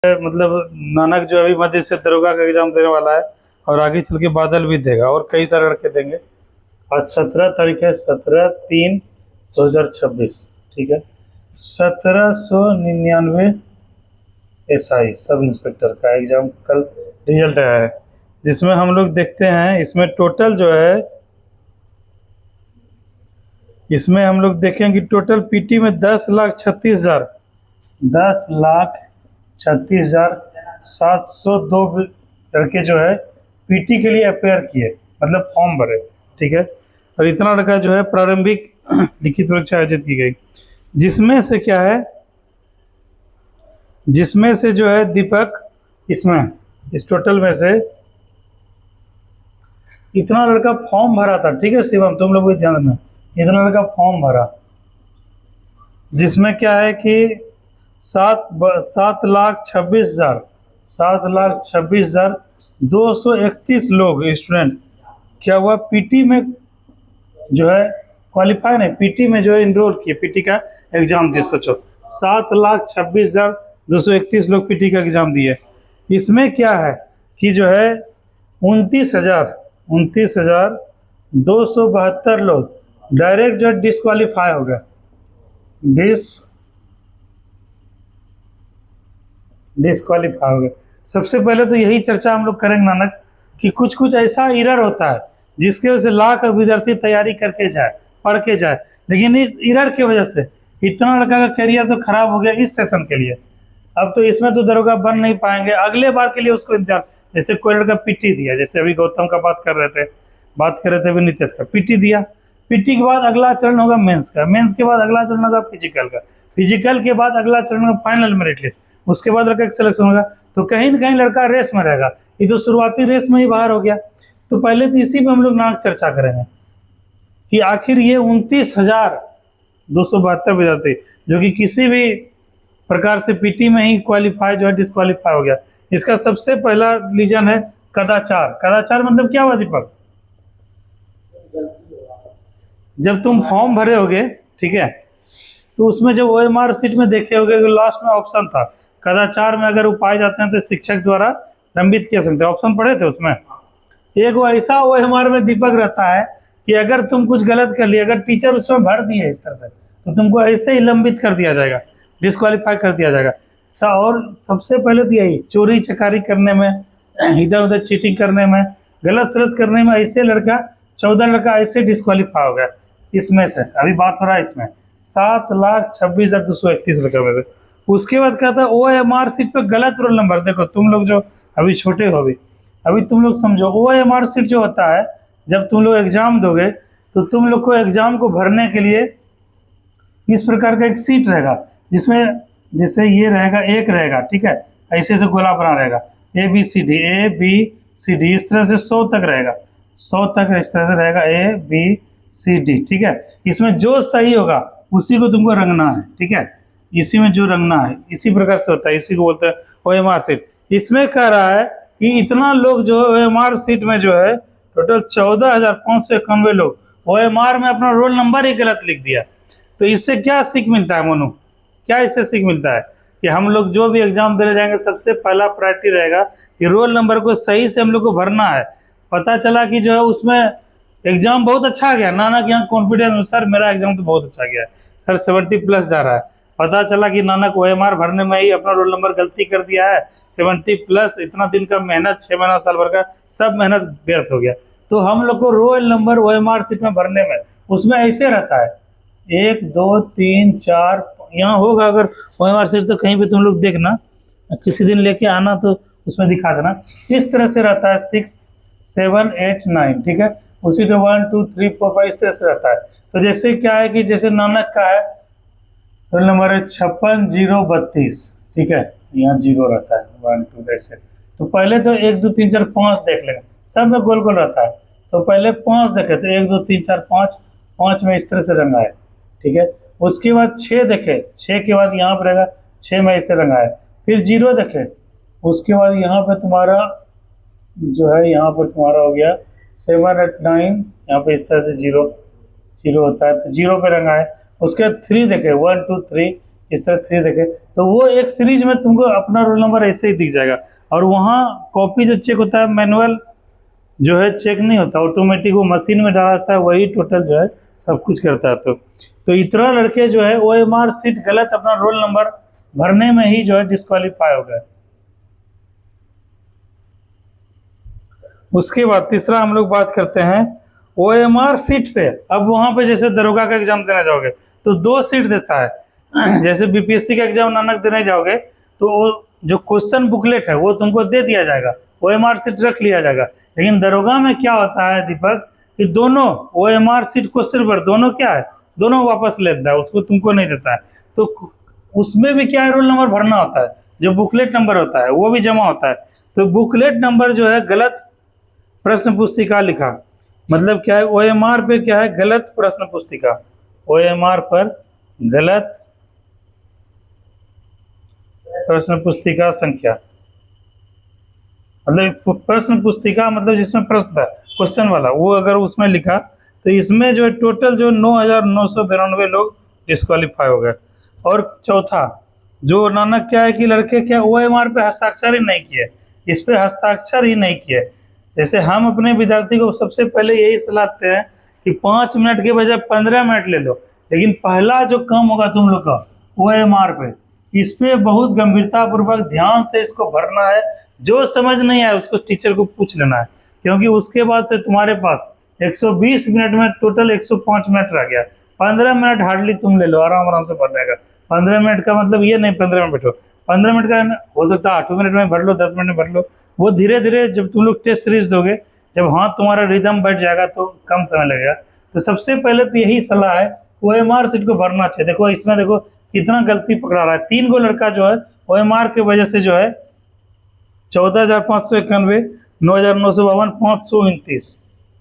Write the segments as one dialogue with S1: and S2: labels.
S1: मतलब नानक जो अभी मध्य से दरोगा का एग्जाम देने वाला है और आगे चल के बादल भी देगा और कई सारे लड़के देंगे। आज 17 तारीख है, 17/3/2026, ठीक है। 1799 SI सब इंस्पेक्टर का एग्जाम कल रिजल्ट आया है, जिसमें हम लोग देखते हैं इसमें टोटल जो है, इसमें हम लोग देखें कि टोटल पीटी में 10,36,702 लड़के जो है पीटी के लिए अपेयर किए, मतलब फॉर्म भरे, ठीक है। और इतना लड़का जो है प्रारंभिक लिखित परीक्षा आयोजित की गई, जिसमें से क्या है, जिसमें से जो है दीपक, इसमें इस टोटल में से इतना लड़का फॉर्म भरा था, ठीक है शिवम, तुम लोग भी ध्यान रखना, इतना लड़का फॉर्म भरा, जिसमें क्या है कि 7,26,231 लोग स्टूडेंट क्या हुआ पीटी में जो है क्वालिफाई नहीं, पीटी में जो है इनरोल किए, पीटी का एग्जाम दिए। सोचो 7,26,231 लोग पीटी का एग्जाम दिए। इसमें क्या है कि जो है 29,272 लोग डायरेक्ट जो डिस्क्वालीफाई हो गए, डिस्क्वालीफाई हो गए। सबसे पहले तो यही चर्चा हम लोग करेंगे नानक कि कुछ कुछ ऐसा एरर होता है जिसकी वजह से लाख विद्यार्थी तैयारी करके जाए, पढ़ के जाए, लेकिन इस एरर की वजह से इतना लड़का का करियर तो खराब हो गया इस सेशन के लिए। अब तो इसमें तो दरोगा बन नहीं पाएंगे, अगले बार के लिए उसको इंतजार। जैसे कोई लड़का पीटी दिया, जैसे अभी गौतम का बात कर रहे थे अभी नीतीश का, पीटी दिया, पीटी के बाद अगला चरण होगा मेंस का, मेंस के बाद अगला चरण होगा फिजिकल का, फिजिकल के बाद अगला चरण होगा फाइनल मेरिट लिस्ट, उसके बाद लड़का का सिलेक्शन होगा। तो कहीं ना कहीं लड़का रेस में रहेगा, ये तो शुरुआती रेस में ही बाहर हो गया। तो पहले तो इसी पे हम लोग नाक चर्चा करेंगे कि आखिर ये 29,272 विद्यार्थी जो कि किसी भी प्रकार से पीटी में ही क्वालिफाई जो है डिस्क्वालीफाई हो गया, इसका सबसे पहला रीजन है कदाचार। कदाचार मतलब क्या हुआ दीपक? जब तुम फॉर्म भरे होगे, ठीक है, तो उसमें जब OMR सीट में देखे होगे लास्ट में ऑप्शन था कदाचार में अगर वो पाए जाते हैं तो शिक्षक द्वारा लंबित किया सकते हैं, ऑप्शन पढ़े थे उसमें। एक वो ऐसा OMR में दीपक रहता है कि अगर तुम कुछ गलत कर लिया, अगर टीचर उसमें भर दिए इस तरह से, तो तुमको ऐसे ही लंबित कर दिया जाएगा, डिस्क्वालीफाई कर दिया जाएगा। और सबसे पहले तो यही चोरी चकारी करने में, इधर उधर चीटिंग करने में, गलत सलत करने में, ऐसे लड़का 14 लड़का ऐसे डिस्क्वालीफाई हो गया। इसमें से अभी बात हो रहा है इसमें 7,26,231 लड़का में से। उसके बाद क्या था, OMR सीट पे गलत रोल नंबर। देखो तुम लोग जो अभी छोटे हो, अभी तुम लोग समझो, OMR सीट जो होता है जब तुम लोग एग्जाम दोगे तो तुम लोग को एग्जाम को भरने के लिए इस प्रकार का एक सीट रहेगा, जिसमें जैसे ये रहेगा, एक रहेगा, ठीक है, ऐसे से गोला बना रहेगा, ABCD इस तरह से 100 तक रहेगा, 100 तक इस तरह से रहेगा ABCD, ठीक है। इसमें जो सही होगा उसी को तुमको रंगना है, ठीक है, इसी में जो रंगना है, इसी प्रकार से होता है, इसी को बोलते हैं OMR सीट। इसमें कह रहा है कि इतना लोग जो OMR सीट में जो है टोटल 14,591 लोग OMR में अपना रोल नंबर ही गलत लिख दिया। तो इससे क्या सीख मिलता है मोनू, क्या इससे सीख मिलता है कि हम लोग जो भी एग्जाम देने जाएंगे सबसे पहला प्रायोरिटी रहेगा कि रोल नंबर को सही से हम लोग को भरना है। पता चला कि जो है उसमें एग्जाम बहुत अच्छा गया, नानक यहाँ कॉन्फिडेंस, सर मेरा एग्जाम तो बहुत अच्छा गया है, सर 70+ जा रहा है। पता चला कि नानक OMR भरने में ही अपना रोल नंबर गलती कर दिया है, 70+, इतना दिन का मेहनत, 6 महीना साल भर का सब मेहनत व्यर्थ हो गया। तो हम लोग को रोल नंबर OMR सीट में भरने में उसमें ऐसे रहता है 1 2 3 4 यहाँ होगा, अगर OMR सीट तो कहीं पे तुम लोग देखना, किसी दिन लेके आना तो उसमें दिखा देना, इस तरह से रहता है 6 7 8 9, ठीक है, उसी तो 1 2 3 4 5 इस तरह से रहता है। तो जैसे क्या है कि जैसे नानक का है रोल नंबर है 56,032, ठीक है, यहाँ 0 रहता है 1 2 ऐसे। तो पहले तो 1 2 3 4 5 देख लेंगे, सब में गोल गोल रहता है, तो पहले 5 देखे तो 1 2 3 4 5 में इस तरह से रंगा है, ठीक है। उसके बाद 6 देखे, 6 के बाद यहाँ पर रहेगा 6 में ऐसे रंगा है, फिर 0 देखे, उसके बाद यहाँ पे तुम्हारा जो है यहाँ पर तुम्हारा हो गया 7 8 9, यहाँ पे इस तरह से 0 होता है, तो 0 पे रंगा है। उसके बाद 3 देखे 1 2 3, इस तरह 3 देखे, तो वो एक सीरीज में तुमको अपना रोल नंबर ऐसे ही दिख जाएगा। और वहाँ कॉपी जो चेक होता है, मैनुअल जो है चेक नहीं होता, ऑटोमेटिक वो मशीन में डाला जाता है, वही टोटल जो है सब कुछ करता है। तो इतना लड़के जो है OMR सीट गलत अपना रोल नंबर भरने में ही जो है डिस्क्वालीफाई हो गए। उसके बाद तीसरा हम लोग बात करते हैं OMR सीट पे। अब वहाँ पे जैसे दरोगा का एग्जाम देने जाओगे तो 2 सीट देता है। जैसे BPSC का एग्जाम नानक देने जाओगे तो वो जो क्वेश्चन बुकलेट है वो तुमको दे दिया जाएगा, OMR सीट रख लिया जाएगा। लेकिन दरोगा में क्या होता है दीपक कि दोनों OMR सीट क्वेश्चन पर दोनों क्या है, दोनों वापस लेता है, उसको तुमको नहीं देता है। तो उसमें भी क्या है, रोल नंबर भरना होता है, जो बुकलेट नंबर होता है वो भी जमा होता है। तो बुकलेट नंबर जो है गलत प्रश्न पुस्तिका लिखा, मतलब क्या है OMR पे क्या है, गलत प्रश्न पुस्तिका, OMR पर गलत प्रश्न पुस्तिका संख्या, मतलब प्रश्न पुस्तिका मतलब जिसमें प्रश्न था क्वेश्चन वाला, वो अगर उसमें लिखा तो इसमें जो है टोटल जो 9,992 लोग डिस्क्वालीफाई हो गए। और चौथा जो नानक क्या है कि लड़के क्या OMR पे हस्ताक्षर ही नहीं किए, इस पे हस्ताक्षर ही नहीं किए। जैसे हम अपने विद्यार्थी को सबसे पहले यही सलाह देते हैं कि 5 मिनट के बजाय 15 मिनट ले लो, लेकिन पहला जो काम होगा तुम लोग का OMR पे, इस पे बहुत गंभीरता पूर्वक ध्यान से इसको भरना है। जो समझ नहीं आया उसको टीचर को पूछ लेना है, क्योंकि उसके बाद से तुम्हारे पास 120 मिनट में टोटल 105 मिनट रह गया। 15 मिनट हार्डली तुम ले लो, आराम आराम से भर जाएगा। 15 मिनट का मतलब ये नहीं 15 मिनट बैठो, 15 मिनट का हो सकता है 8 मिनट में भर लो, 10 मिनट में भर लो। वो धीरे धीरे जब तुम लोग टेस्ट सीरीज दोगे, जब हाथ तुम्हारा रिदम बैठ जाएगा तो कम समय लगेगा। तो सबसे पहले तो यही सलाह है, OMR सीट को भरना चाहिए। देखो इसमें देखो कितना गलती पकड़ा रहा है, 3 गो लड़का जो है OMR की वजह से जो है 14,591, 9,952,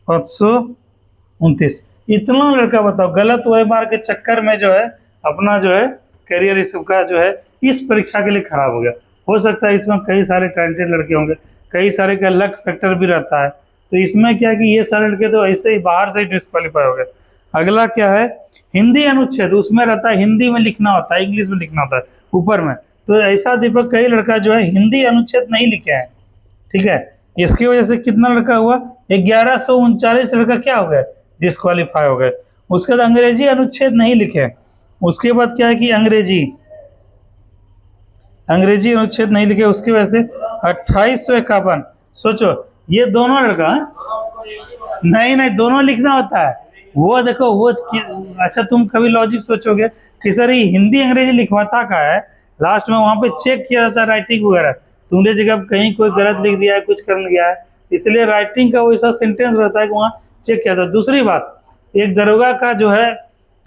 S1: 529 इतना लड़का बताओ गलत OMR के चक्कर में जो है अपना जो है करियर इस सबका जो है इस परीक्षा के लिए खराब हो गया। हो सकता है इसमें कई सारे टैलेंटेड लड़के होंगे, कई सारे का लक फैक्टर भी रहता है। तो इसमें क्या कि ये सारे लड़के तो ऐसे ही बाहर से ही डिस्क्वालीफाई हो गए। अगला क्या है, हिंदी अनुच्छेद, उसमें रहता है हिंदी में लिखना होता है, इंग्लिश में लिखना होता है ऊपर में। तो ऐसा दीपक कई लड़का जो है हिंदी अनुच्छेद नहीं लिखे हैं, ठीक है। इसकी वजह से कितना लड़का हुआ, 1139 लड़का क्या हो गए, डिस्क्वालीफाई हो गए। उसके बाद अंग्रेजी अनुच्छेद नहीं लिखे, उसके बाद क्या है कि अंग्रेजी अनुच्छेद नहीं लिखे, उसकी वजह से 2851। सोचो ये दोनों लड़का नहीं दोनों लिखना होता है। वो देखो वो अच्छा तुम कभी लॉजिक सोचोगे कि सर ये हिंदी अंग्रेजी लिखवाता का है, लास्ट में वहाँ पे चेक किया जाता है राइटिंग वगैरह, तुमने जगह कहीं कोई गलत लिख दिया है, कुछ कर गया है, इसलिए राइटिंग का वैसा सेंटेंस रहता है कि वहाँ चेक किया जाता है। दूसरी बात, एक दरोगा का जो है,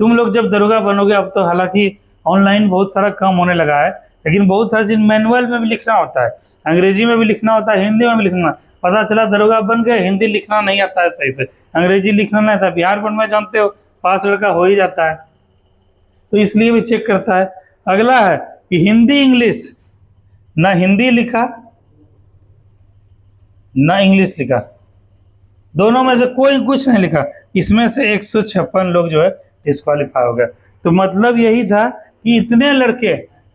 S1: तुम लोग जब दरोगा बनोगे, अब तो हालांकि ऑनलाइन बहुत सारा काम होने लगा है, लेकिन बहुत सारी चीज मैनुअल में भी लिखना होता है, अंग्रेजी में भी लिखना होता है, हिंदी में भी लिखना। पता चला दरोगा बन गए, हिंदी लिखना नहीं आता है सही से, अंग्रेजी लिखना नहीं आता। बिहार बोर्ड में जानते हो पास लड़का हो ही जाता है, तो इसलिए भी चेक करता है। अगला है कि हिंदी इंग्लिश, ना हिंदी लिखा ना इंग्लिश लिखा, दोनों में से कोई कुछ नहीं लिखा, इसमें से 156 लोग जो है डिस्क्वालीफाई हो गए। तो मतलब यही था कि इतने लड़के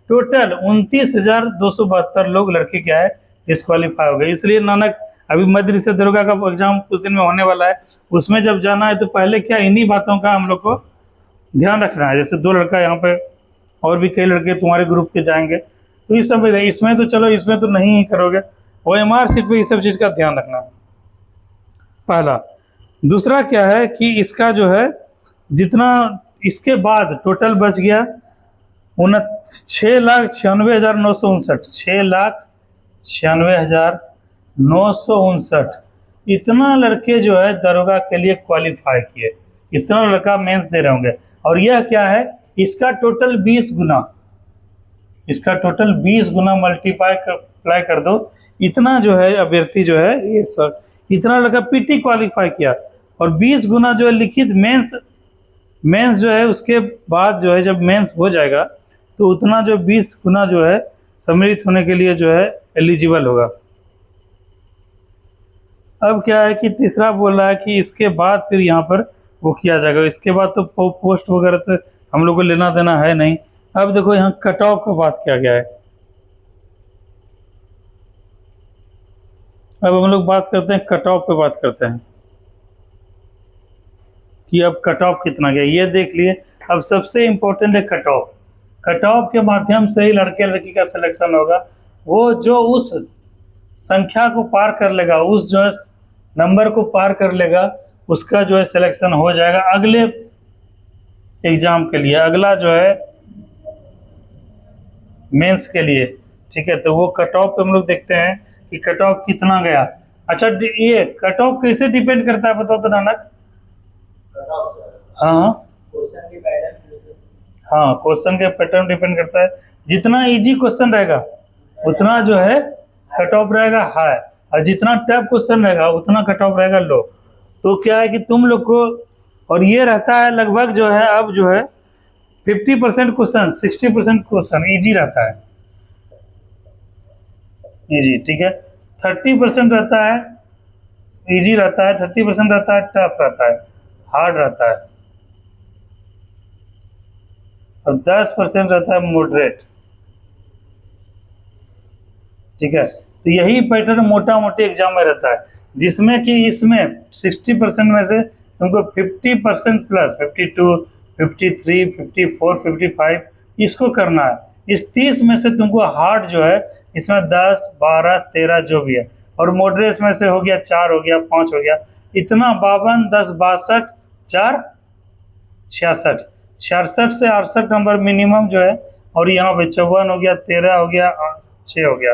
S1: टोटल 29,272 लोग लड़के क्या है डिस्क्वालीफाई हो गए। इसलिए नानक अभी मध्य से दरोगा का एग्जाम कुछ दिन में होने वाला है, उसमें जब जाना है तो पहले क्या इन्हीं बातों का हम लोग को ध्यान रखना है। जैसे 2 लड़का यहाँ पे और भी कई लड़के तुम्हारे ग्रुप के जाएंगे, तो इस सब इसमें तो चलो इसमें तो नहीं ही करोगे, OMR सीट पे इस सब चीज़ का ध्यान रखना पहला। दूसरा क्या है कि इसका जो है जितना इसके बाद टोटल बच गया 6,96,959, 6,96,959 इतना लड़के जो है दरोगा के लिए क्वालिफाई किए, इतना लड़का मेंस दे रहे होंगे। और यह क्या है, इसका टोटल 20 गुना, इसका टोटल 20 गुना मल्टीप्लाई कर दो, इतना जो है अभ्यर्थी जो है ये सर इतना लड़का PT क्वालिफाई किया। और 20 गुना जो है लिखित मेंस जो है उसके बाद जो है जब मेंस हो जाएगा तो उतना जो 20 गुना जो है सम्मिलित होने के लिए जो है एलिजिबल होगा। अब क्या है कि तीसरा बोल रहा है कि इसके बाद फिर यहाँ पर वो किया जाएगा, इसके बाद तो पोस्ट वगैरह से हम लोग को लेना देना है नहीं। अब देखो यहाँ कट ऑफ का बात किया गया है। अब हम लोग बात करते हैं कट ऑफ पे बात करते हैं कि अब कट ऑफ कितना गया ये देख लिए। अब सबसे इम्पोर्टेंट है कट ऑफ। कट ऑफ के माध्यम से ही लड़के लड़की का सिलेक्शन होगा। वो जो उस संख्या को पार कर लेगा, उस जो है नंबर को पार कर लेगा, उसका जो है सिलेक्शन हो जाएगा अगले एग्जाम के लिए, अगला जो है मेंस के लिए। ठीक है, तो वो कट ऑफ पे हम लोग देखते हैं कि कट ऑफ कितना गया। अच्छा, ये कट ऑफ कैसे डिपेंड करता है बताओ तो नानक? हाँ हाँ, क्वेश्चन के पैटर्न डिपेंड करता है। जितना इजी क्वेश्चन रहेगा उतना जो है कट ऑफ रहेगा हाई, और जितना टफ क्वेश्चन रहेगा उतना कट ऑफ रहेगा लो। तो क्या है कि तुम लोग को, और ये रहता है लगभग जो है अब जो है 50% क्वेश्चन, 60% क्वेश्चन इजी रहता है, इजी। ठीक है, 30% रहता है इजी रहता है, 30% रहता है टफ रहता है, हार्ड रहता है, और 10% रहता है मॉडरेट। ठीक है, तो यही पैटर्न मोटा मोटी एग्जाम में रहता है, जिसमें कि इसमें 60% में से तुमको 50% प्लस 52, 53, 54, 55 इसको करना है। इस 30 में से तुमको हार्ड जो है इसमें 10, 12, 13 जो भी है, और मॉडरेट में से हो गया 4, हो गया 5, हो गया इतना 52, 10, 62, 4, 66, 66 से 68 नंबर मिनिमम जो है। और यहाँ पे 54 हो गया, 13 हो गया, 6 हो गया,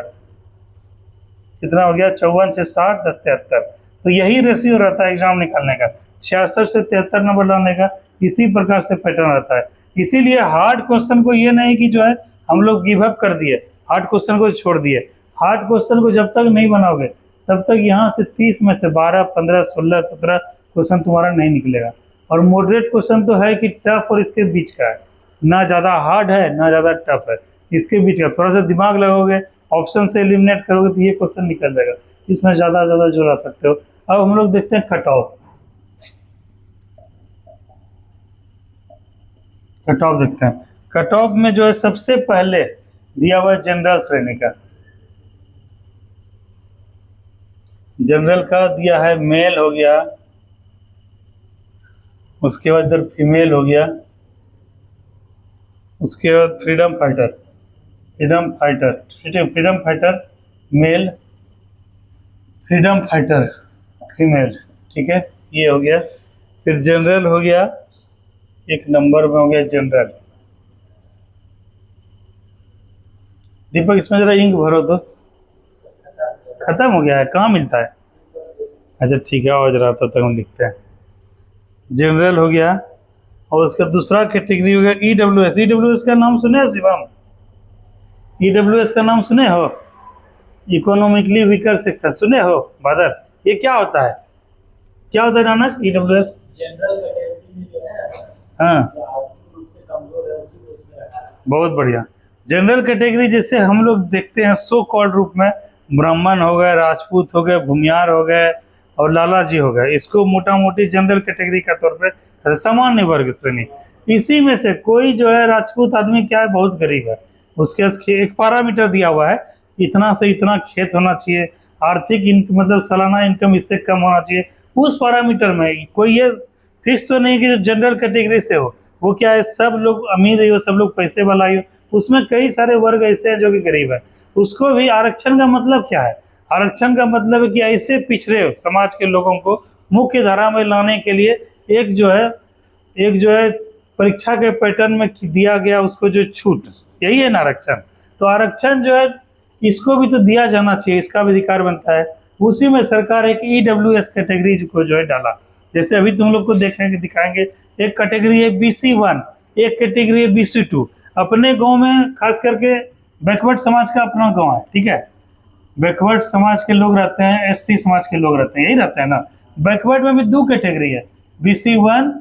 S1: कितना हो गया 54, 6, 60, 10, 73। तो यही रेशियो रहता है एग्जाम निकालने का, 66 से 73 नंबर लाने का। इसी प्रकार से पैटर्न रहता है। इसीलिए हार्ड क्वेश्चन को ये नहीं कि जो है हम लोग गिव अप कर दिए, हार्ड क्वेश्चन को छोड़ दिए। हार्ड क्वेश्चन को जब तक नहीं बनाओगे तब तक यहाँ से 30 में से 12, 15, 16, 17 क्वेश्चन तुम्हारा नहीं निकलेगा। और मॉडरेट क्वेश्चन तो है कि टफ और इसके बीच का है, ना ज़्यादा हार्ड है ना ज़्यादा टफ है, इसके बीच का। थोड़ा सा दिमाग लगाओगे, ऑप्शन से एलिमिनेट करोगे तो ये क्वेश्चन निकल जाएगा, इसमें ज़्यादा जो ला सकते हो। अब हम लोग देखते हैं कट ऑफ। कट ऑफ देखते हैं। कट ऑफ में जो है सबसे पहले दिया हुआ है जनरल श्रेणी का। जनरल का दिया है मेल हो गया, उसके बाद इधर फीमेल हो गया, उसके बाद फ्रीडम फाइटर, फ्रीडम फाइटर, ठीक है, freedom fighter male, freedom fighter female. ठीक है, ये हो गया। फिर जनरल हो गया, एक नंबर में हो गया जनरल। दीपक इसमें जरा इंक भरो तो। खत्म हो गया है, कहाँ मिलता है? अच्छा ठीक है, और जरा तब तक हम लिखते हैं। जनरल हो गया, और उसका दूसरा कैटेगरी हो गया EWS। EWS का नाम सुने हो शिवम? EWS का नाम सुने हो? इकोनॉमिकली वीकर सेक्शन सुने हो बादल? ये क्या होता है, क्या होता है नानक EWS?
S2: जनरल कैटेगरी में जो है,
S1: हाँ,
S2: आर्थिक रूप से कमजोर है उसी को इसमें रखा है।
S1: बहुत बढ़िया। जनरल कैटेगरी जैसे हम लोग देखते हैं सो कॉल्ड रूप में, ब्राह्मण हो गए, राजपूत हो गए, भूमियार हो गए, और लाला जी हो गए, इसको मोटा मोटी जनरल कैटेगरी का तौर पे सामान्य वर्ग श्रेणी। इसी में से कोई जो है राजपूत आदमी क्या है, बहुत गरीब है, उसके एक पैरामीटर दिया हुआ है, इतना से इतना खेत होना चाहिए, आर्थिक मतलब सालाना इनकम इससे कम होना चाहिए। उस पैरामीटर में कोई ये फिक्स तो नहीं कि जो जनरल कैटेगरी से हो वो क्या है सब लोग अमीर ही हो, सब लोग पैसे वाला ही हो, उसमें कई सारे वर्ग ऐसे हैं जो कि गरीब है। उसको भी आरक्षण का मतलब क्या है? आरक्षण का मतलब है कि ऐसे पिछड़े समाज के लोगों को मुख्य धारा में लाने के लिए एक जो है परीक्षा के पैटर्न में दिया गया उसको जो छूट, यही है ना आरक्षण। तो आरक्षण जो है इसको भी तो दिया जाना चाहिए, इसका भी अधिकार बनता है। उसी में सरकार एक EWS कैटेगरी को जो है डाला। जैसे अभी तुम लोग को देखेंगे, दिखाएंगे, एक कैटेगरी है BC1, एक कैटेगरी है BC2। अपने गांव में खास करके बैकवर्ड समाज का अपना गांव है, ठीक है, बैकवर्ड समाज के लोग रहते हैं, SC समाज के लोग रहते हैं, यही रहते हैं ना। बैकवर्ड में भी 2 कैटेगरी है, BC1,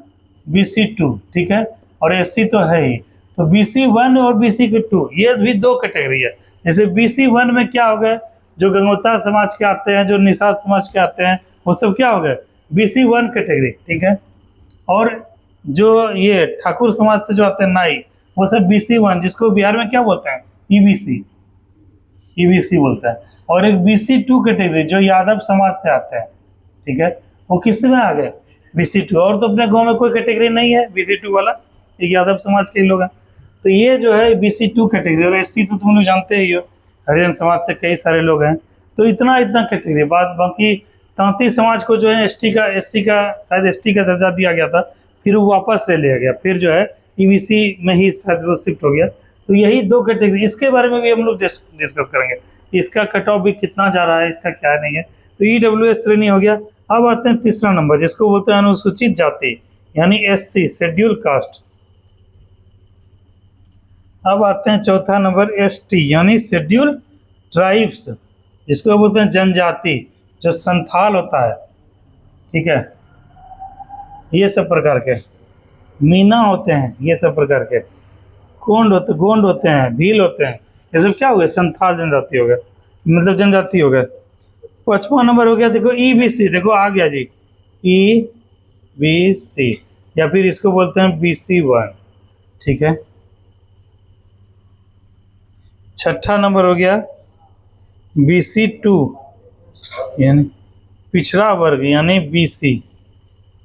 S1: BC2, ठीक है, और SC तो है ही। तो BC1 और BC2 ये भी 2 कैटेगरी है। जैसे BC1 में क्या हो गए, जो गंगोत्रा समाज के आते हैं, जो निषाद समाज के आते हैं, वो सब क्या हो गए BC1 कैटेगरी, ठीक है। और जो ये ठाकुर समाज से जो आते हैं नाई, वो सब BC1, जिसको बिहार में क्या बोलते हैं, EBC बोलता है। और एक BC2 कैटेगरी जो यादव समाज से आते हैं, ठीक है, वो किस में आ गए, BC2। और तो अपने गांव में कोई कैटेगरी नहीं है BC2 वाला, एक यादव समाज के लोग हैं। तो ये जो है BC2 कैटेगरी। और SC तो तुम लोग जानते ही हो, हरिजन समाज से कई सारे लोग हैं। तो इतना कैटेगरी। बाकी तांती समाज को जो है SC का शायद ST का दर्जा दिया गया था, फिर वो वापस ले लिया गया, फिर जो है EBC में ही शायद वो शिफ्ट हो गया। तो यही 2 कैटेगरी, इसके बारे में भी हम लोग डिस्कस करेंगे, इसका कट ऑफ भी कितना जा रहा है, इसका क्या नहीं है। तो EWS श्रेणी हो गया। अब आते हैं तीसरा नंबर, जिसको बोलते हैं अनुसूचित जाति, यानी SC, शेड्यूल कास्ट। अब आते हैं चौथा नंबर ST, यानी शेड्यूल ट्राइब्स, जिसको बोलते हैं जनजाति, जो संथाल होता है, ठीक है, ये सब प्रकार के, मीना होते हैं, ये सब प्रकार के, गोंड होते हैं, भील होते हैं, ये सब क्या हो गए, संथाल जनजाति हो गए, मतलब जनजाति हो गए। 5वां नंबर हो गया, देखो EBC, देखो आ गया जी, EBC, या फिर इसको बोलते हैं BC1, ठीक है। 6ठा नंबर हो गया BC2, यानी पिछड़ा वर्ग, यानी BC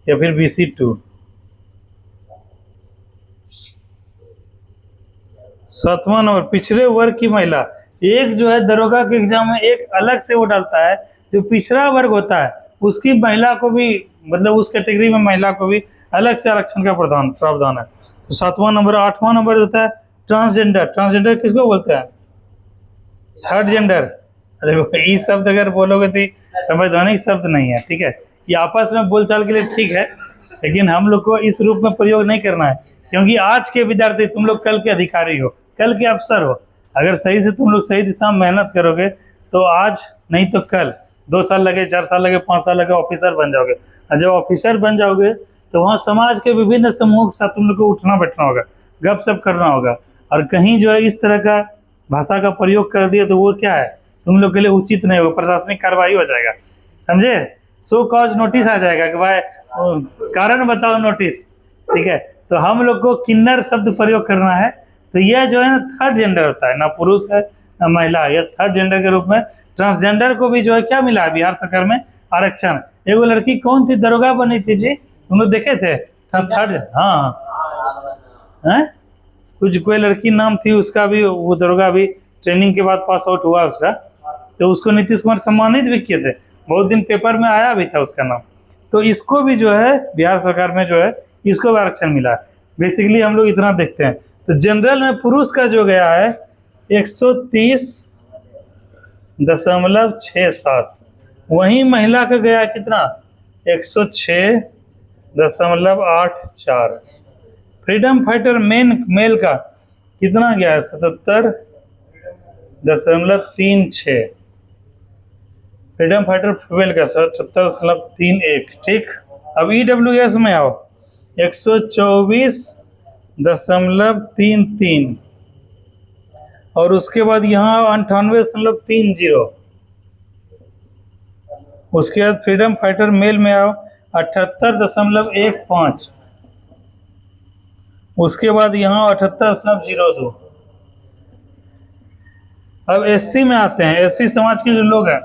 S1: या फिर BC2। 7वां नंबर पिछड़े वर्ग की महिला। एक जो है दरोगा के एग्जाम में एक अलग से वो डालता है, जो पिछड़ा वर्ग होता है उसकी महिला को भी, मतलब उस कैटेगरी में महिला को भी अलग से आरक्षण का प्रावधान है। तो 7वां नंबर। 8वां नंबर होता है ट्रांसजेंडर। ट्रांसजेंडर किसको बोलते हैं, थर्ड जेंडर। देखो ये शब्द अगर बोलोगे तो संवैधानिक शब्द नहीं है, ठीक है, ये आपस में बोलचाल के लिए ठीक है, लेकिन हम लोग को इस रूप में प्रयोग नहीं करना है, क्योंकि आज के विद्यार्थी तुम लोग कल के अधिकारी हो, कल के अफसर हो। अगर सही से तुम लोग सही दिशा में मेहनत करोगे तो आज नहीं तो कल, 2 साल लगे, 4 साल लगे, 5 साल लगे, ऑफिसर बन जाओगे। और जब ऑफिसर बन जाओगे तो वहाँ समाज के विभिन्न समूहों के साथ तुम लोग को उठना बैठना होगा, गपशप करना होगा। और कहीं जो है इस तरह का भाषा का प्रयोग कर दिया तो वो क्या है, तुम लोग के लिए उचित नहीं होगा, प्रशासनिक कार्रवाई हो जाएगा, समझे, सो कॉज नोटिस आ जाएगा कि भाई कारण बताओ नोटिस, ठीक है। तो हम लोग को किन्नर शब्द प्रयोग करना है। तो यह जो है ना थर्ड जेंडर होता है, ना पुरुष है ना महिला है, यह थर्ड जेंडर के रूप में। ट्रांसजेंडर को भी जो है क्या मिला है बिहार सरकार में, आरक्षण। एगो लड़की कौन थी, दरोगा बनी थी जी, तुम लोग देखे थे, थर्ड, हाँ है, कुछ कोई लड़की नाम थी उसका भी, वो दरोगा भी ट्रेनिंग के बाद पास आउट हुआ उसका, तो उसको नीतीश कुमार सम्मानित भी किए थे, बहुत दिन पेपर में आया भी था उसका नाम। तो इसको भी जो है बिहार सरकार में जो है इसको भी आरक्षण मिला है। बेसिकली हम लोग इतना देखते हैं। तो जनरल में पुरुष का जो गया है 130.67, वहीं महिला का गया कितना, 106.84। फ्रीडम फाइटर मेल का कितना गया है, 77.36। फ्रीडम फाइटर फीमेल का 77.31, ठीक। अब EWS में आओ, 124.33, और उसके बाद यहाँ 98.30। उसके बाद फ्रीडम फाइटर मेल में आओ 78.15। उसके बाद यहाँ 78.02। अब SC में आते हैं, SC समाज के जो लोग हैं,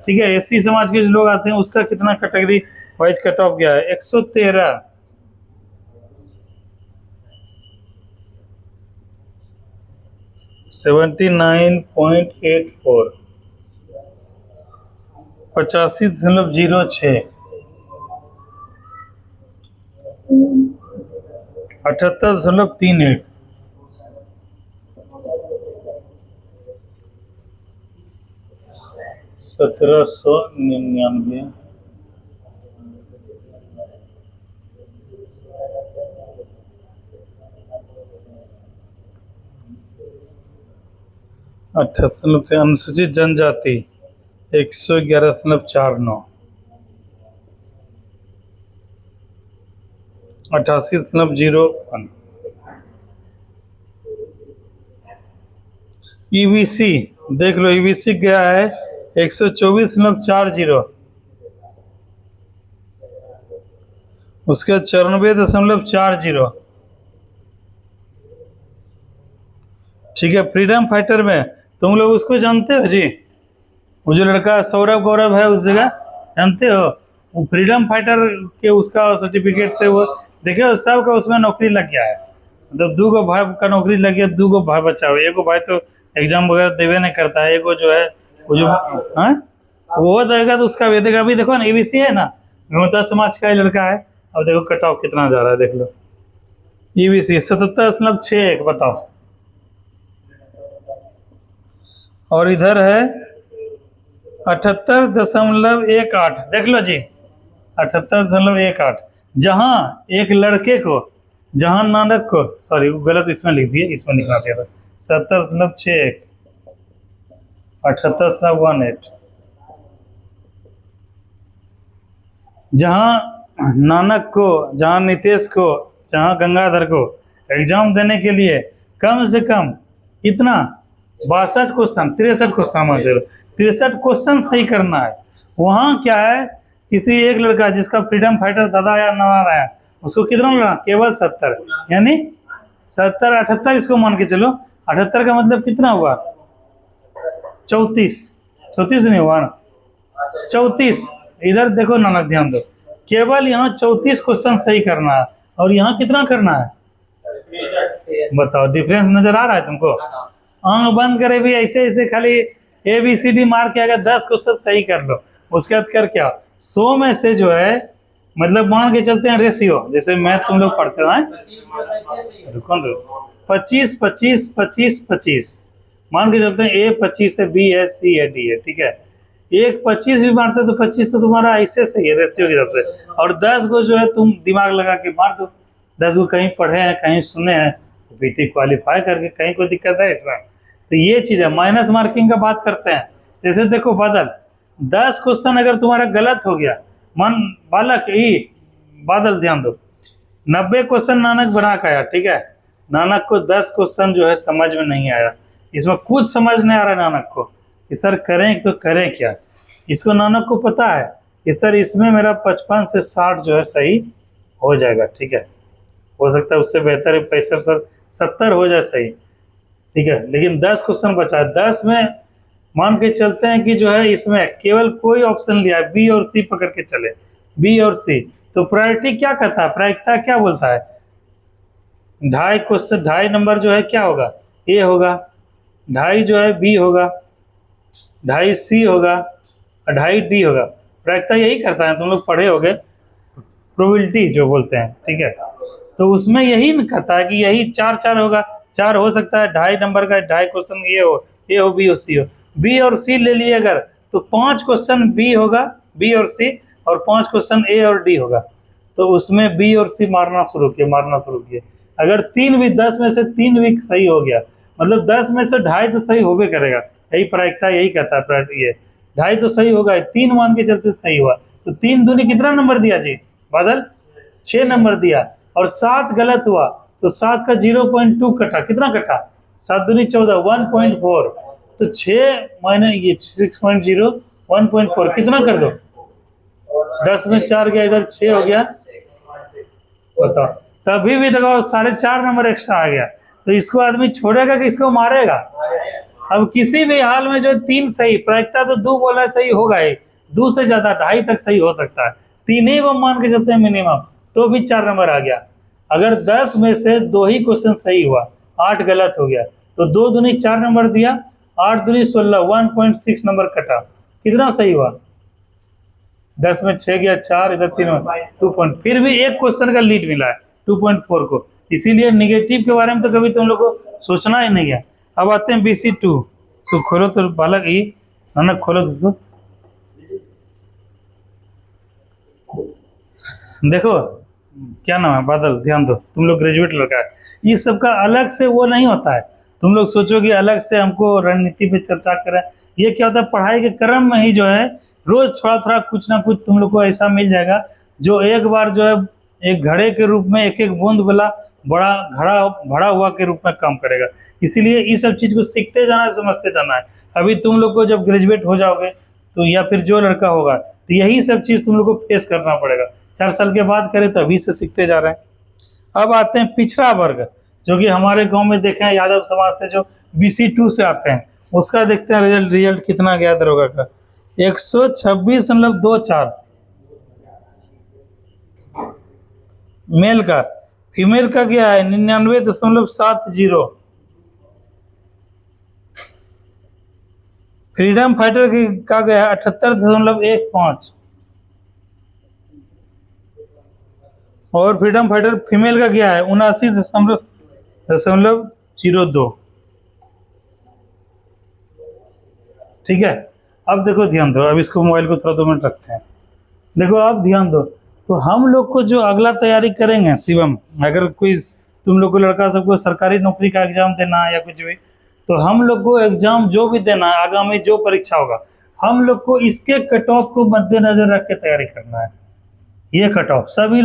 S1: ठीक है, SC समाज के जो लोग आते हैं उसका कितना कैटेगरी वाइज कट ऑफ गया है, 113। 79.84, 85.06, 78.31, 1799, 78। अनुसूचित जनजाति 111.49, 88.01। EBC देख लो, EBC गया है 124.40। उसके 94.40। ठीक है। फ्रीडम फाइटर में तुम लोग उसको जानते हो जी, वो जो लड़का सौरभ गौरव है उस जगह, जानते हो? वो फ्रीडम फाइटर के उसका सर्टिफिकेट से वो देखिए सबका उसमें नौकरी लग गया है। मतलब 2 भाई का नौकरी लग गया, 2 भाई बचा हुआ। एगो भाई तो एग्जाम वगैरह देवे नहीं करता है, एगो जो है वो जो हाँ वो देगा तो उसका भी देगा। अभी देखो ना एबीसी है ना, गौता समाज का ही लड़का है। अब देखो कट ऑफ कितना जा रहा है देख लो। ईबीसी 77.61 बताओ, और इधर है 78.18। देख लो जी 78.18। जहाँ एक लड़के को, जहाँ नानक को, सॉरी गलत इसमें लिख दिए, इसमें लिखना चाहिए था 70.61 78.18। जहाँ नानक को, जहाँ नीतीश को, जहाँ गंगाधर को एग्जाम देने के लिए कम से कम कितना 62 क्वेश्चन 63 क्वेश्चन 63 क्वेश्चन सही करना है। वहाँ क्या है, किसी एक लड़का जिसका फ्रीडम फाइटर दादा या नाना आया, उसको कितना लगा? केवल 70, यानी 70 78 इसको मान के चलो। 78 का मतलब कितना हुआ? 34 नहीं हुआ ना, 34। इधर देखो नानक, ध्यान दो, केवल यहाँ 34 क्वेश्चन सही करना है, और यहाँ कितना करना है बताओ? डिफरेंस नजर आ रहा है तुमको? आंख बंद करे भी ऐसे ऐसे खाली ABCD मार के अगर 10 क्वेश्चन सही कर लो, उसके बाद कर क्या 100 में से जो है, मतलब मान के चलते हैं रेशियो, जैसे मैथ तुम लोग पढ़ते हो, रुको 25 25 25 25 मान के चलते हैं, A 25 है, B है, C है, D है, ठीक है। एक 25 भी मारते तो 25 तो तुम्हारा ऐसे सही है रेशियो की तरफ से, और 10 को जो है तुम दिमाग लगा के मार दो। 10 को कहीं पढ़े हैं, कहीं सुने हैं, तो BT क्वालिफाई करके, कहीं कोई दिक्कत है इसमें? तो ये चीज़ है। माइनस मार्किंग का बात करते हैं, जैसे देखो बादल, 10 क्वेश्चन अगर तुम्हारा गलत हो गया, मन बालक ही बादल ध्यान दो, 90 क्वेश्चन नानक बना के आया, ठीक है। नानक को 10 क्वेश्चन जो है समझ में नहीं आया, इसमें कुछ समझ नहीं आ रहा नानक को कि सर करें तो करें क्या। इसको नानक को पता है कि सर इसमें मेरा 55 से 60 जो है सही हो जाएगा, ठीक है। हो सकता है उससे बेहतर है 65 70 हो जाए सही, ठीक है। लेकिन 10 क्वेश्चन बचा है, 10 में मान के चलते हैं कि जो है इसमें केवल कोई ऑप्शन लिया है, बी और सी पकड़ के चले, बी और सी। तो प्रायोरिटी क्या कहता है, प्रायिकता क्या बोलता है? 2.5 क्वेश्चन, 2.5 नंबर जो है क्या होगा? ए होगा, 2.5 जो है बी होगा, 2.5 सी होगा, और 2.5 डी होगा। प्रायिकता यही करता है, तुम लोग पढ़े होगे प्रोबेबिलिटी जो बोलते हैं, ठीक है। तो उसमें यही न कहता है कि यही 4 होगा, 4 हो सकता है, 2.5 नंबर का 2.5 क्वेश्चन ये हो, ए हो, बी हो, सी हो। बी और सी ले लिए अगर, तो 5 क्वेश्चन बी होगा, बी और सी, और 5 क्वेश्चन ए और डी होगा। तो उसमें बी और सी मारना शुरू किए। अगर 3 भी 10 में से 3 भी सही हो गया, मतलब 10 में से 2.5 तो सही होबे करेगा। यही प्रायिकता यही कहता है, प्रायिकता ये 2.5 तो सही होगा, 3 मान के चलते सही हुआ, तो 3 दूनी कितना नंबर दिया जी बादल? 6 नंबर दिया। और 7 गलत हुआ, तो 7 का 0.2 कटा, कितना कटा? 7 दूनी 14, 1.4। तो 6 माइनस ये 6.0 1.4 कितना कर दो? 10 में 4 गया, इधर 6 हो गया, बताओ। तभी भी देखो 4.5 नंबर एक्स्ट्रा आ गया। तो इसको आदमी छोड़ेगा कि इसको मारेगा? अब किसी भी हाल में जो 3 सही, प्रायिकता तो 2 बोला सही होगा ही, 2 से ज्यादा 2.5 तक सही हो सकता है, 3 ही को मान के चलते हैं मिनिमम, तो भी 4 नंबर आ गया। अगर 10 में से 2 ही क्वेश्चन सही हुआ, 8 गलत हो गया, तो 2 दूनी 4 नंबर दिया, 8 दूनी 16, 1.6 नंबर कटा, कितना सही हुआ? 10 में 6 गया, 4 इधर 3 2 फिर भी एक क्वेश्चन का लीड मिला है 2.4 को। इसीलिए निगेटिव के बारे में तो कभी तुम लोग को सोचना ही नहीं है। अब आते हैं BC2। तो खोलो तो बालक ही नानक, खोलो तो इसको देखो, क्या नाम है बादल, ध्यान दो, तुम लोग ग्रेजुएट लड़का है। इस सब का अलग से वो नहीं होता है, तुम लोग सोचो कि अलग से हमको रणनीति पे चर्चा करें। ये क्या होता है, पढ़ाई के क्रम में ही जो है रोज थोड़ा थोड़ा कुछ ना कुछ तुम लोग को ऐसा मिल जाएगा जो एक बार जो है एक घड़े के रूप में, एक एक बूंद वाला बड़ा घड़ा भरा हुआ के रूप में काम करेगा। इसीलिए इस सब चीज़ को सीखते जाना है, समझते जाना है। अभी तुम लोग को जब ग्रेजुएट हो जाओगे तो, या फिर जो लड़का होगा, तो यही सब चीज़ तुम लोग को फेस करना पड़ेगा। 4 साल के बाद करें तो अभी से सीखते जा रहे हैं। अब आते हैं पिछड़ा वर्ग। जो कि हमारे गांव में देखे हैं यादव समाज से जो BC2 से आते हैं, उसका देखते हैं रिजल्ट कितना गया दरोगा का। 126.24 मेल का। फीमेल का क्या है 99.70। फ्रीडम फाइटर का गया 78.15 और फ्रीडम फाइटर फीमेल का क्या है 79.02। ठीक है, अब देखो ध्यान दो, अब इसको मोबाइल को थोड़ा 2 मिनट रखते हैं। देखो अब ध्यान दो, तो हम लोग को जो अगला तैयारी करेंगे शिवम, अगर कोई तुम लोग को लड़का सबको सरकारी नौकरी का एग्जाम देना है या कुछ भी, तो हम लोग को एग्जाम जो भी देना है, आगामी जो परीक्षा होगा, हम लोग को इसके कट ऑफ को मद्देनजर रख के तैयारी करना है। ये कट ऑफ सभी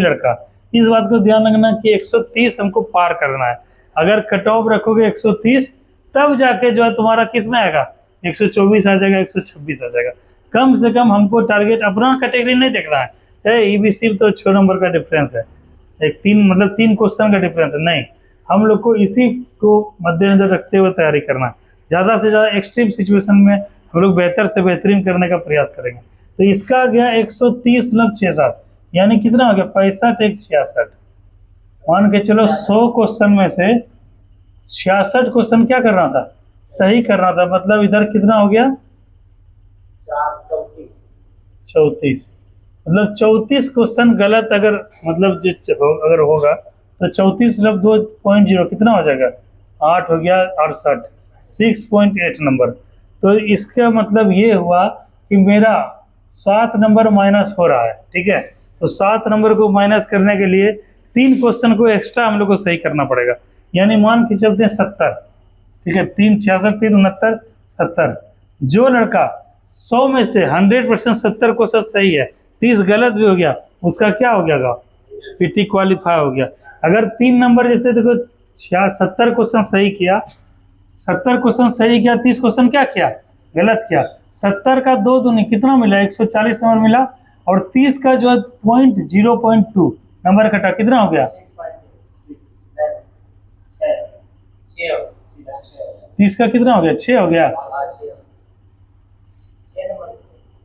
S1: लड़का इस बात को ध्यान रखना कि 130 हमको पार करना है। अगर कट ऑफ रखोगे 130, तब जाके जो है तुम्हारा किस में आएगा 124 आ जाएगा, 126 आ जाएगा। कम से कम हमको टारगेट अपना कैटेगरी नहीं देखना है। EBC तो 6 नंबर का डिफरेंस है, एक 3 क्वेश्चन का डिफरेंस है, नहीं, हम लोग को इसी को मद्देनजर रखते हुए तैयारी करना है। ज़्यादा से ज़्यादा एक्सट्रीम सिचुएशन में हम लोग बेहतर से बेहतरीन करने का प्रयास करेंगे। तो इसका गया 130.67, यानी कितना हो गया 65-66। मान के चलो 100 क्वेश्चन में से 66 क्वेश्चन क्या कर रहा था, सही कर रहा था, मतलब इधर कितना हो गया 34, मतलब 34 क्वेश्चन गलत अगर मतलब अगर होगा तो 34+2.0 कितना हो जाएगा 8 हो गया 68, 6.8 नंबर। तो इसका मतलब ये हुआ कि मेरा 7 नंबर माइनस हो रहा है। ठीक है, तो 7 नंबर को माइनस करने के लिए 3 क्वेश्चन को एक्स्ट्रा हम लोग को सही करना पड़ेगा, यानी मान के चलते हैं 70। ठीक है, 3 66 3 69 70। जो लड़का 100 में से 100% 70 क्वेश्चन सही है, 30 गलत भी हो गया, उसका क्या हो गया PT क्वालिफाई हो गया। अगर 3 नंबर जैसे देखो 70 क्वेश्चन सही किया, 70 क्वेश्चन सही किया, 30 क्वेश्चन क्या किया गलत किया, 70 का 2 दूनी कितना मिला 140 नंबर मिला, और 30 का जो है 0.2 नंबर कटा, कितना हो गया 30 का कितना हो गया 6 हो गया,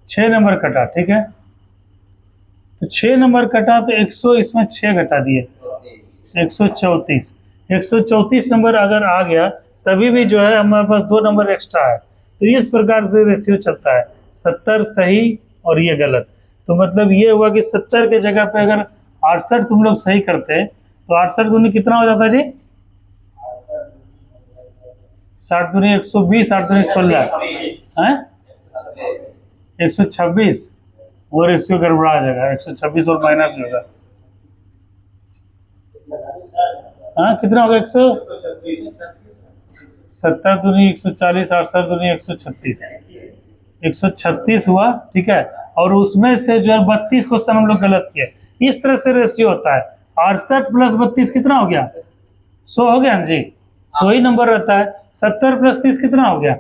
S1: 6 नंबर कटा। ठीक है, तो 6 नंबर कटा तो 100 इसमें 6 घटा दिए 134 नंबर अगर आ गया तभी भी जो है हमारे पास 2 नंबर एक्स्ट्रा है। तो इस प्रकार से रेशियो चलता है, 70 सही और ये गलत। तो मतलब ये हुआ कि 70 के जगह पे अगर 68 तुम लोग सही करते तो 68 दूनी कितना हो जाता जी 60 दूनी 120, 8 दूनी 16 है 126, वो रेशियो गड़बड़ा जाएगा, 126 और माइनस में होगा। हाँ कितना होगा 170 दूनी 140, 68 दूनी 136, 136 हुआ। ठीक है, और उसमें से जो है 32 क्वेश्चन हम लोग गलत किए। इस तरह से रेशियो होता है, 68 + 32 कितना हो गया 100 हो गया जी, 100 ही नंबर रहता है। 70 + 30 कितना हो गया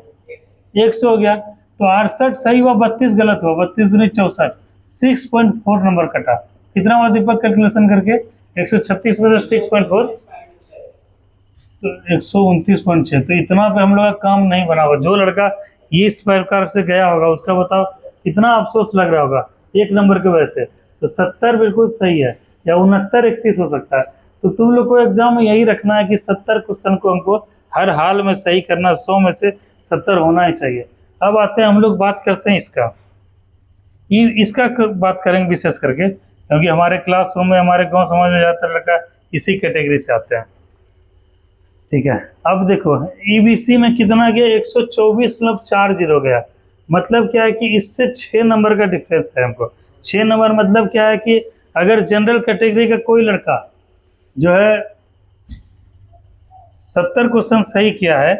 S1: 100 हो गया। तो 68 सही हुआ, 32 गलत हुआ, 32 दूनी 64, 6.4 नंबर कटा। कितना हुआ दीपक कैलकुलेशन करके 136 में 6.4 तो 129.6। तो इतना पे हम लोग का काम नहीं बना होगा। जो लड़का इस प्रकार से गया होगा उसका बताओ कितना अफसोस लग रहा होगा 1 नंबर के वजह से। तो 70 बिल्कुल सही है, या 69 31 हो सकता है। तो तुम लोग को एग्जाम में यही रखना है कि 70 क्वेश्चन को हमको हर हाल में सही करना, 100 में से 70 होना ही चाहिए। अब आते हैं हम लोग बात करते हैं इसका बात करेंगे विशेष करके, क्योंकि हमारे क्लासरूम में हमारे गांव समाज में ज़्यादातर लड़का इसी कैटेगरी से आते हैं। ठीक है, अब देखो EBC में कितना गया 124.40 गया। मतलब क्या है कि इससे 6 नंबर का डिफरेंस है हमको। 6 नंबर मतलब क्या है कि अगर जनरल कैटेगरी का कोई लड़का जो है 70 क्वेश्चन सही किया है,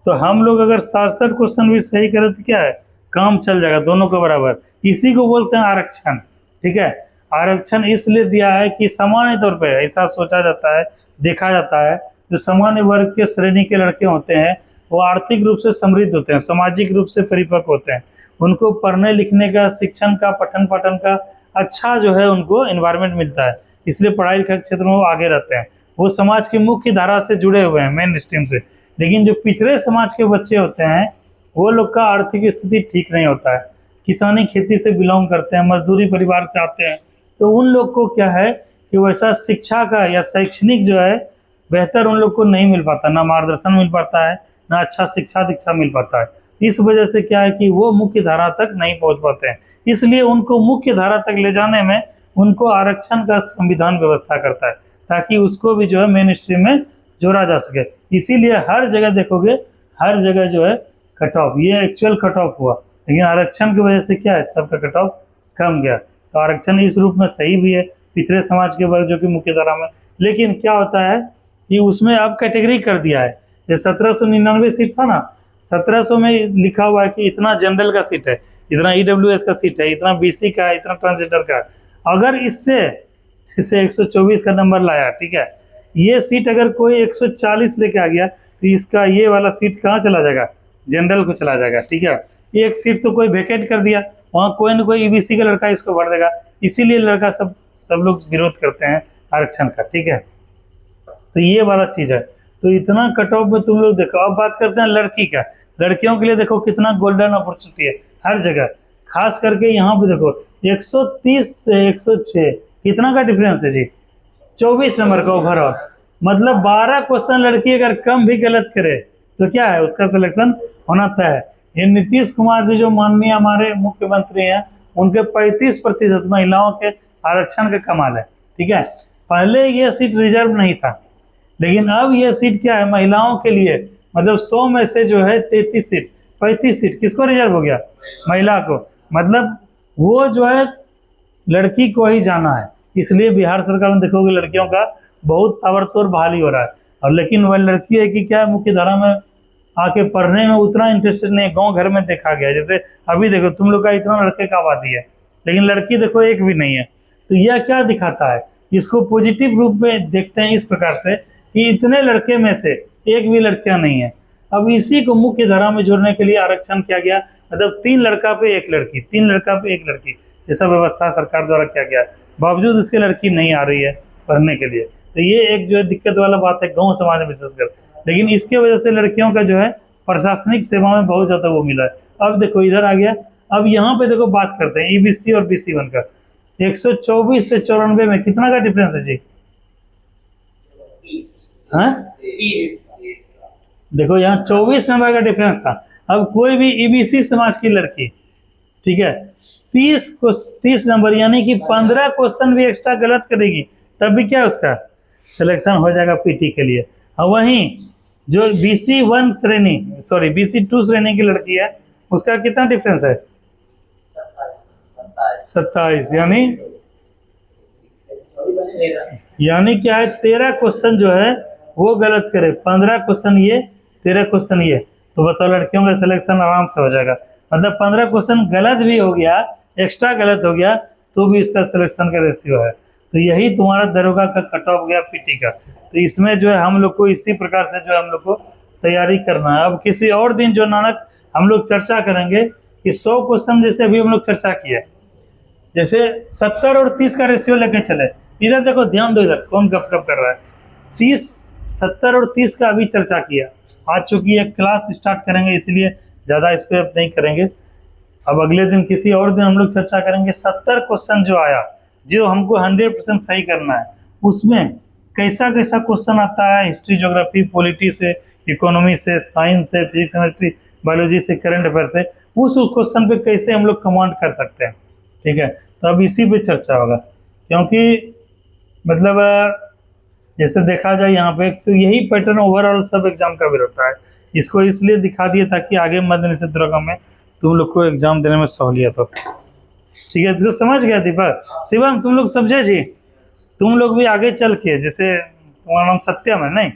S1: तो हम लोग अगर 67 क्वेश्चन भी सही करें तो क्या है काम चल जाएगा दोनों के बराबर। इसी को बोलते हैं आरक्षण। ठीक है, आरक्षण इसलिए दिया है कि सामान्य तौर पे ऐसा सोचा जाता है, देखा जाता है, जो सामान्य वर्ग के श्रेणी के लड़के होते हैं वो आर्थिक रूप से समृद्ध होते हैं, सामाजिक रूप से परिपक्व होते हैं, उनको पढ़ने लिखने का, शिक्षण का, पठन पाठन का अच्छा जो है उनको एनवायरनमेंट मिलता है, इसलिए पढ़ाई लिखाई के क्षेत्र में वो आगे रहते हैं। वो समाज की मुख्य धारा से जुड़े हुए हैं, मेन स्ट्रीम से। लेकिन जो पिछड़े समाज के बच्चे होते हैं वो लोग का आर्थिक स्थिति ठीक नहीं होता है, किसानी खेती से बिलोंग करते हैं, मजदूरी परिवार से आते हैं, तो उन लोग को क्या है कि वैसा शिक्षा का या शैक्षणिक जो है बेहतर उन लोग को नहीं मिल पाता, ना मार्गदर्शन मिल पाता है, ना अच्छा शिक्षा दीक्षा मिल पाता है। इस वजह से क्या है कि वो मुख्य धारा तक नहीं पहुंच पाते हैं। इसलिए उनको मुख्य धारा तक ले जाने में उनको आरक्षण का संविधान व्यवस्था करता है, ताकि उसको भी जो है मेन स्ट्रीम में जोड़ा जा सके। इसीलिए हर जगह देखोगे, हर जगह जो है कट ऑफ, ये एक्चुअल कट ऑफ हुआ, लेकिन आरक्षण की वजह से क्या है, सबका कट ऑफ कम गया। तो आरक्षण इस रूप में सही भी है पिछड़े समाज के वर्ग जो कि मुख्य धारा में। लेकिन क्या होता है कि उसमें अब कैटेगरी कर दिया है। ये 1799 सीट था ना, 1700 में लिखा हुआ है कि इतना जनरल का सीट है, इतना ईडब्ल्यूएस का सीट है, इतना बीसी का है, इतना ट्रांसजेंडर का है। अगर इससे 124 का नंबर लाया, ठीक है, ये सीट अगर कोई 140 लेके आ गया तो इसका ये वाला सीट कहाँ चला जाएगा, जनरल को चला जाएगा, ठीक है। एक सीट तो कोई वेकेट कर दिया, वहाँ कोई ना कोई ईबीसी का लड़का इसको भर देगा। इसीलिए लड़का सब लोग विरोध करते हैं आरक्षण का, ठीक है। तो ये वाला चीज़ है। तो इतना कट ऑफ में तुम लोग देखो। अब बात करते हैं लड़की का। लड़कियों के लिए देखो कितना गोल्डन अपॉर्चुनिटी है हर जगह, खास करके यहाँ पे देखो 130 से 106 कितना का डिफरेंस है जी, 24 नंबर का ओवरऑल। मतलब 12 क्वेश्चन लड़की अगर कम भी गलत करे तो क्या है, उसका सिलेक्शन होना तय है। ये नीतीश कुमार जी जो माननीय हमारे मुख्यमंत्री हैं, उनके 35% महिलाओं के आरक्षण का कमाल है, ठीक है। पहले ये सीट रिजर्व नहीं था, लेकिन अब ये सीट क्या है महिलाओं के लिए। मतलब 100 में से जो है 33 सीट, 35 सीट किसको रिजर्व हो गया, महिला को। मतलब वो जो है लड़की को ही जाना है। इसलिए बिहार सरकार में देखोगे लड़कियों का बहुत ताबड़तोड़ बहाली हो रहा है। और लेकिन वह लड़की है कि क्या मुख्य धारा में आके पढ़ने में उतना इंटरेस्टेड नहीं है। गाँव घर में देखा गया, जैसे अभी देखो तुम लोग का इतना लड़के का आबादी है, लेकिन लड़की देखो एक भी नहीं है। तो यह क्या दिखाता है, इसको पॉजिटिव रूप में देखते हैं इस प्रकार से कि इतने लड़के में से एक भी लड़कियां नहीं है। अब इसी को मुख्य धारा में जोड़ने के लिए आरक्षण किया गया। मतलब 3 लड़का पे 1 लड़की, 3 लड़का पे 1 लड़की, ऐसा व्यवस्था सरकार द्वारा किया गया। बावजूद इसके लड़की नहीं आ रही है पढ़ने के लिए। तो ये एक जो है दिक्कत वाला बात है गाँव समाज में विशेषकर। लेकिन इसके वजह से लड़कियों का जो है प्रशासनिक सेवा में बहुत ज़्यादा वो मिला है। अब देखो इधर आ गया। अब यहाँ पे देखो बात करते हैं ईबीसी और बीसी1 का। 124 से 94 में कितना का डिफरेंस है जी, हाँ देखो यहाँ 24 नंबर का डिफरेंस था। अब कोई भी ईबीसी समाज की लड़की, ठीक है, 30 नंबर यानी कि 15 क्वेश्चन भी एक्स्ट्रा गलत करेगी तब भी क्या उसका सिलेक्शन हो जाएगा पीटी के लिए। और वहीं जो बीसी2 श्रेणी की लड़की है उसका कितना डिफरेंस है, 27, यानी क्या है 13 क्वेश्चन जो है वो गलत करे, 15 क्वेश्चन ये, 13 क्वेश्चन ये। तो बताओ लड़कियों का सिलेक्शन आराम से हो जाएगा। मतलब 15 क्वेश्चन गलत भी हो गया, एक्स्ट्रा गलत हो गया तो भी इसका सिलेक्शन का रेशियो है। तो यही तुम्हारा दरोगा का कट ऑफ गया पीटी का। तो इसमें जो है हम लोग को इसी प्रकार से जो है हम लोग को तैयारी करना है। अब किसी और दिन जो नानक हम लोग चर्चा करेंगे कि 100 क्वेश्चन जैसे अभी हम लोग चर्चा किए, जैसे 70 और 30 का रेशियो लेके चले। इधर देखो, ध्यान दो, इधर कौन गप कर रहा है। 70 और 30 का अभी चर्चा किया। आज चूंकि एक क्लास स्टार्ट करेंगे इसलिए ज़्यादा इस पर नहीं करेंगे। अब अगले दिन किसी और दिन हम लोग चर्चा करेंगे 70 क्वेश्चन जो आया, जो हमको 100% सही करना है, उसमें कैसा कैसा क्वेश्चन आता है, हिस्ट्री, ज्योग्राफी, पॉलिटी से, इकोनॉमी से, साइंस से, फिजिक्स, केमिस्ट्री, बायोलॉजी से, करंट अफेयर से, उस क्वेश्चन पे कैसे हम लोग कमांड कर सकते हैं, ठीक है। तो अब इसी पे चर्चा होगा, क्योंकि मतलब जैसे देखा जाए यहाँ पे तो यही पैटर्न ओवरऑल सब एग्जाम का भी रहता है। इसको इसलिए दिखा दिया ताकि आगे मध्य निषेध दरोगा में तुम लोग को एग्जाम देने में सहूलियत हो, ठीक है। इसको समझ गया दीपक, शिवम तुम लोग समझे जी। तुम लोग भी आगे चल के, जैसे तुम्हारा नाम सत्यम है नहीं,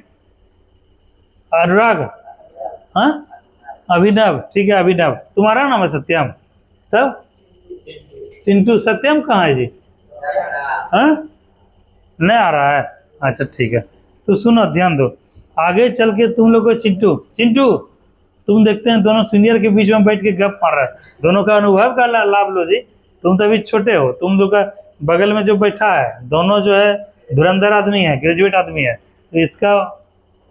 S1: अनुराग, हाँ अभिनव, ठीक है अभिनव, तुम्हारा नाम है सत्यम, तब सिंटू, सत्यम कहाँ है जी, हाँ नहीं आ रहा है, अच्छा ठीक है। तो सुनो ध्यान दो, आगे चल के तुम लोग को चिंटू तुम देखते हैं दोनों सीनियर के बीच में बैठ के गप मार रहा है, दोनों का अनुभव का लाभ लो जी। तुम तो अभी छोटे हो, तुम लोग का बगल में जो बैठा है दोनों जो है धुरंधर आदमी है, ग्रेजुएट आदमी है, तो इसका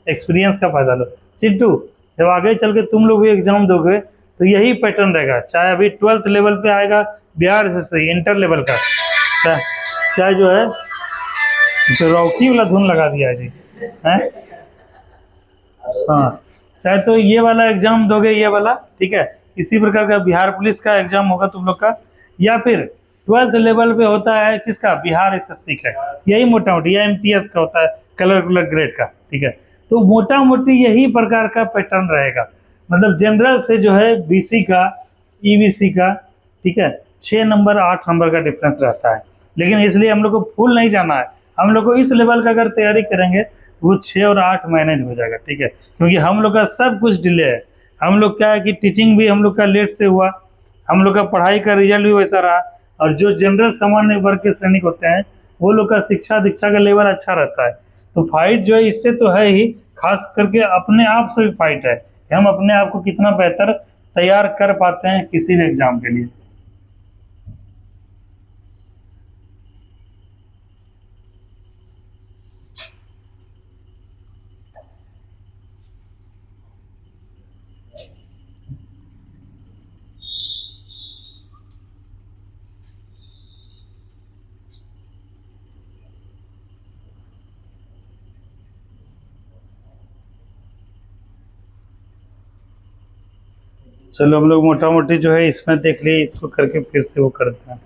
S1: एक्सपीरियंस का फ़ायदा लो। चिट्टू, जब आगे चल के तुम लोग भी एग्ज़ाम दोगे तो यही पैटर्न रहेगा, चाहे अभी 12th लेवल पे आएगा बिहार SSC इंटर लेवल का, चाहे चाहे जो है तो रॉकी वाला धुन लगा दिया है जी, हैं? हाँ, चाहे तो ये वाला एग्जाम दोगे, ये वाला, ठीक है, इसी प्रकार का बिहार पुलिस का एग्जाम होगा तुम लोग का, या फिर 12th लेवल पे होता है किसका, बिहार SSC का, यही मोटा मोटी, या MTS का होता है कलर ग्रेड का, ठीक है। तो मोटा मोटी यही प्रकार का पैटर्न रहेगा, मतलब जनरल से जो है BC का, EBC का, ठीक है, 6 नंबर 8 नंबर का डिफरेंस रहता है। लेकिन इसलिए हम लोग को फुल नहीं जाना है, हम लोग को इस लेवल का अगर तैयारी करेंगे वो 6 और 8 मैनेज हो जाएगा, ठीक है, क्योंकि हम लोग का सब कुछ डिले है। हम लोग क्या है कि टीचिंग भी हम लोग का लेट से हुआ, हम लोग का पढ़ाई का रिजल्ट भी वैसा रहा, और जो जनरल सामान्य वर्ग के सैनिक होते हैं वो लोग का शिक्षा दीक्षा का लेवल अच्छा रहता है। तो फाइट जो है इससे तो है ही, खास करके अपने आप से भी फाइट है कि हम अपने आप को कितना बेहतर तैयार कर पाते हैं किसी भी एग्जाम के लिए। चलो हम लोग मोटा मोटी जो है इसमें देख लिए, इसको करके फिर से वो करते हैं।